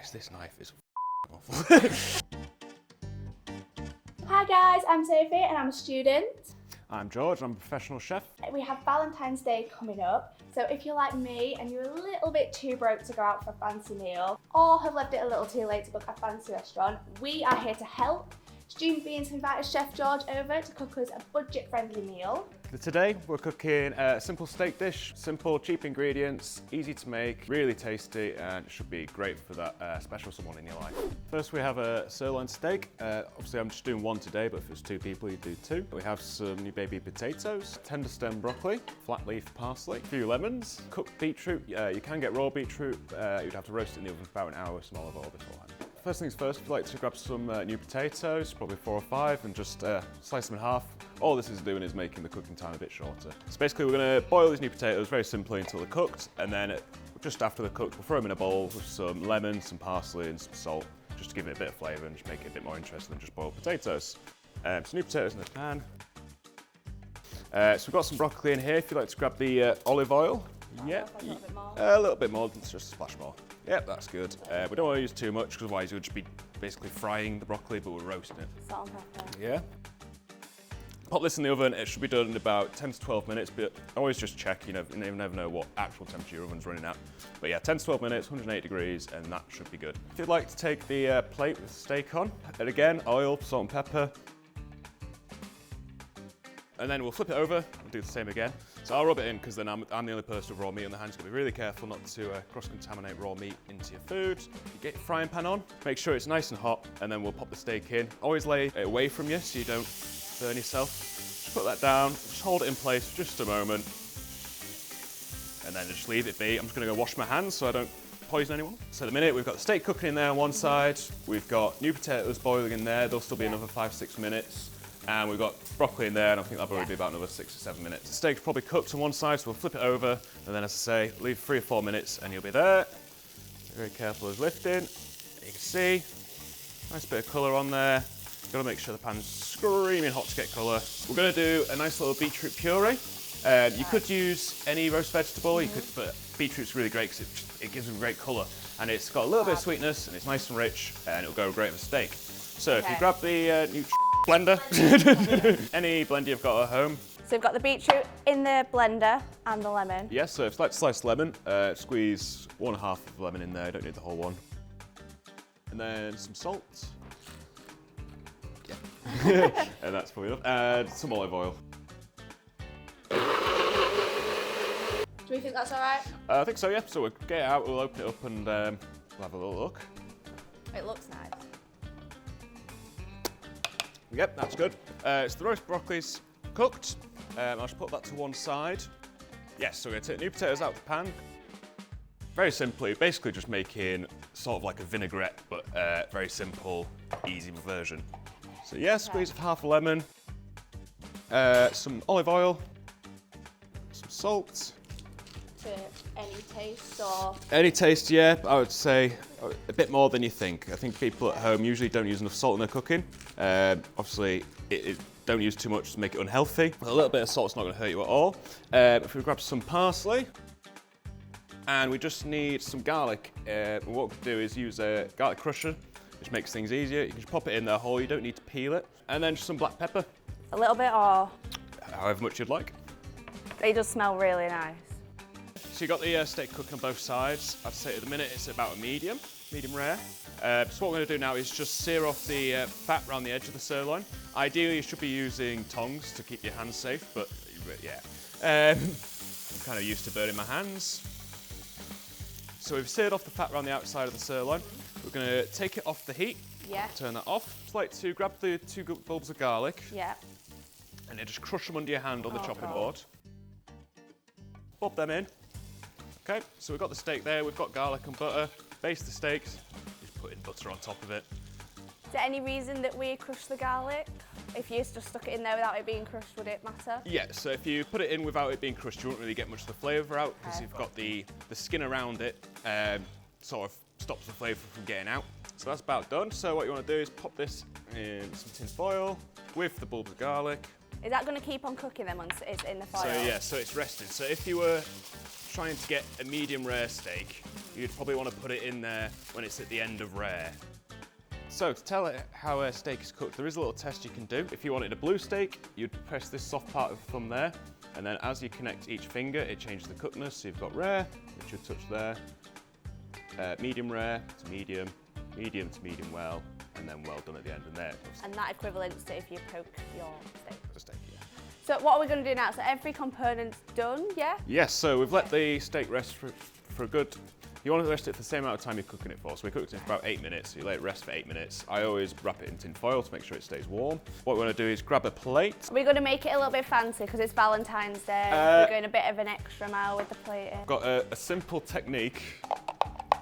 Guys, this knife is awful. Hi guys, I'm Sophie and I'm a student. I'm George, I'm a professional chef. We have Valentine's Day coming up, so if you're like me and you're a little bit too broke to go out for a fancy meal, or have left it a little too late to book a fancy restaurant, we are here to help. Student Beans invited Chef George over to cook us a budget-friendly meal. Today we're cooking a simple steak dish, simple, cheap ingredients, easy to make, really tasty, and it should be great for that special someone in your life. First we have a sirloin steak. Obviously I'm just doing one today, but if it's 2 people you do 2. We have some new baby potatoes, tender stem broccoli, flat leaf parsley, a few lemons, cooked beetroot. You can get raw beetroot, you'd have to roast it in the oven for about an hour with some olive oil beforehand. First things first, if you'd like to grab some new potatoes, probably 4 or 5, and just slice them in half. All this is doing is making the cooking time a bit shorter. So basically we're going to boil these new potatoes very simply until they're cooked, and then just after they're cooked we'll throw them in a bowl with some lemon, some parsley and some salt, just to give it a bit of flavour and just make it a bit more interesting than just boiled potatoes. Some new potatoes in the pan. So we've got some broccoli in here, if you'd like to grab the olive oil. Yeah, a little bit more, just a splash more. Yep, that's good. We don't want to use too much, because otherwise you would just be basically frying the broccoli, but we're roasting it. Salt and pepper. Yeah. Pop this in the oven. It should be done in about 10 to 12 minutes, but always just check. You never know what actual temperature your oven's running at. But yeah, 10 to 12 minutes, 180 degrees, and that should be good. If you'd like to take the plate with the steak on, and again, oil, salt and pepper. And then we'll flip it over and do the same again. So I'll rub it in because then I'm the only person with raw meat on the hands. You've got to be really careful not to cross-contaminate raw meat into your food. You get your frying pan on, make sure it's nice and hot, and then we'll pop the steak in. Always lay it away from you so you don't burn yourself. Just put that down, just hold it in place for just a moment, and then just leave it be. I'm just going to go wash my hands so I don't poison anyone. So at the minute we've got the steak cooking in there on one side, we've got new potatoes boiling in there, there'll still be another 5-6 minutes. And we've got broccoli in there, and I think that'll probably be about another 6 or 7 minutes. The steak's probably cooked on one side, so we'll flip it over, and then as I say, leave 3 or 4 minutes, and you'll be there. Very careful as lifting. You can see, nice bit of colour on there. Got to make sure the pan's screaming hot to get colour. We're going to do a nice little beetroot puree. You could use any roast vegetable, but beetroot's really great because it gives them great colour, and it's got a little bit of sweetness, and it's nice and rich, and it'll go great with steak. So if you grab the new blender, any blender you've got at home. So we've got the beetroot in the blender and the lemon. Yes, so if you like to slice lemon, squeeze 1/2 of the lemon in there, don't need the whole one. And then some salt. Yeah. And that's probably enough. And some olive oil. Do we think that's all right? I think so, yeah. So we'll get it out, we'll open it up, and we'll have a little look. It looks nice. Yep, that's good. So the roast broccoli's cooked. I'll just put that to one side. Yes, so we're going to take the new potatoes out of the pan. Very simply, basically just making sort of like a vinaigrette, but very simple, easy version. So yeah, squeeze of half a lemon, some olive oil, some salt. To any taste or? Any taste, yeah. I would say a bit more than you think. I think people at home usually don't use enough salt in their cooking. Obviously, don't use too much to make it unhealthy. A little bit of salt's not going to hurt you at all. If we grab some parsley, and we just need some garlic. What we do is use a garlic crusher, which makes things easier. You can just pop it in there whole, you don't need to peel it. And then just some black pepper. A little bit or? However much you'd like. They just smell really nice. So you got the steak cooking on both sides. I'd say at the minute it's about a medium rare. So what we're going to do now is just sear off the fat around the edge of the sirloin. Ideally you should be using tongs to keep your hands safe, but yeah. I'm kind of used to burning my hands. So we've seared off the fat around the outside of the sirloin. We're going to take it off the heat. Yeah. Turn that off. Just like to grab the 2 bulbs of garlic. Yeah. And then just crush them under your hand on the chopping board. Bob them in. Okay, so we've got the steak there, we've got garlic and butter. Baste the steaks, just put in butter on top of it. Is there any reason that we crush the garlic? If you just stuck it in there without it being crushed, would it matter? Yeah, so if you put it in without it being crushed, you won't really get much of the flavour out because you've got the skin around it, sort of stops the flavour from getting out. So that's about done. So what you want to do is pop this in some tin foil with the bulbs of garlic. Is that going to keep on cooking then once it's in the foil? So yeah, so it's rested. So if you were trying to get a medium rare steak, you'd probably want to put it in there when it's at the end of rare. So to tell it how a steak is cooked, there is a little test you can do. If you wanted a blue steak, you'd press this soft part of the thumb there, and then as you connect each finger, it changes the cookness. So you've got rare, which you'll touch there, medium rare to medium, medium to medium well, and then well done at the end. And there. And that equivalent to if you poke your steak. The steak, yeah. So what are we going to do now? So every component's done, yeah? Yes, so we've let the steak rest for a good. You want to rest it for the same amount of time you're cooking it for. So we cooked it for about 8 minutes. So you let it rest for 8 minutes. I always wrap it in tin foil to make sure it stays warm. What we're going to do is grab a plate. We're going to make it a little bit fancy because it's Valentine's Day. We're going a bit of an extra mile with the plating. Got a simple technique.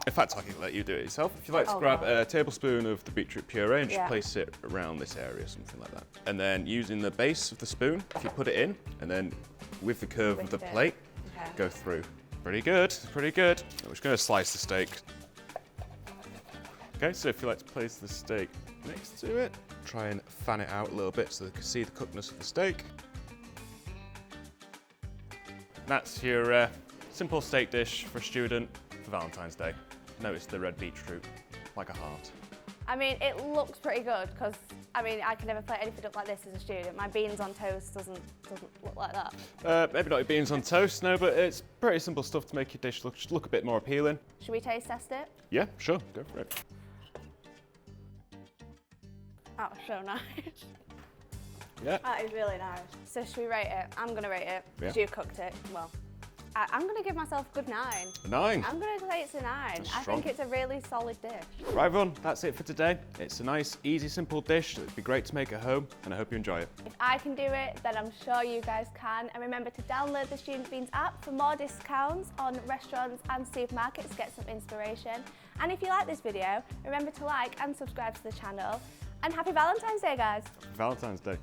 In fact, I can let you do it yourself. If you like to grab a tablespoon of the beetroot puree and just place it around this area, something like that. And then using the base of the spoon, if you put it in, and then with the curve of the plate, go through. Pretty good, pretty good. We're just going to slice the steak. Okay, so if you like to place the steak next to it, try and fan it out a little bit so you can see the cookness of the steak. That's your simple steak dish for a student for Valentine's Day. Notice the red beetroot, like a heart. I mean, it looks pretty good because, I mean, I can never plate anything up like this as a student. My beans on toast doesn't look like that. Maybe not your beans on toast, no, but it's pretty simple stuff to make your dish look a bit more appealing. Should we taste test it? Yeah, sure, go for it. That was so nice. Yeah. That is really nice. So should we rate it? I'm going to rate it because you cooked it. Well, I'm going to give myself a good 9. A 9? I'm going to say it's a 9. I think it's a really solid dish. Right everyone, that's it for today. It's a nice, easy, simple dish. It'd be great to make at home, and I hope you enjoy it. If I can do it, then I'm sure you guys can. And remember to download the Student Beans app for more discounts on restaurants and supermarkets. Get some inspiration. And if you like this video, remember to like and subscribe to the channel. And happy Valentine's Day, guys. Valentine's Day.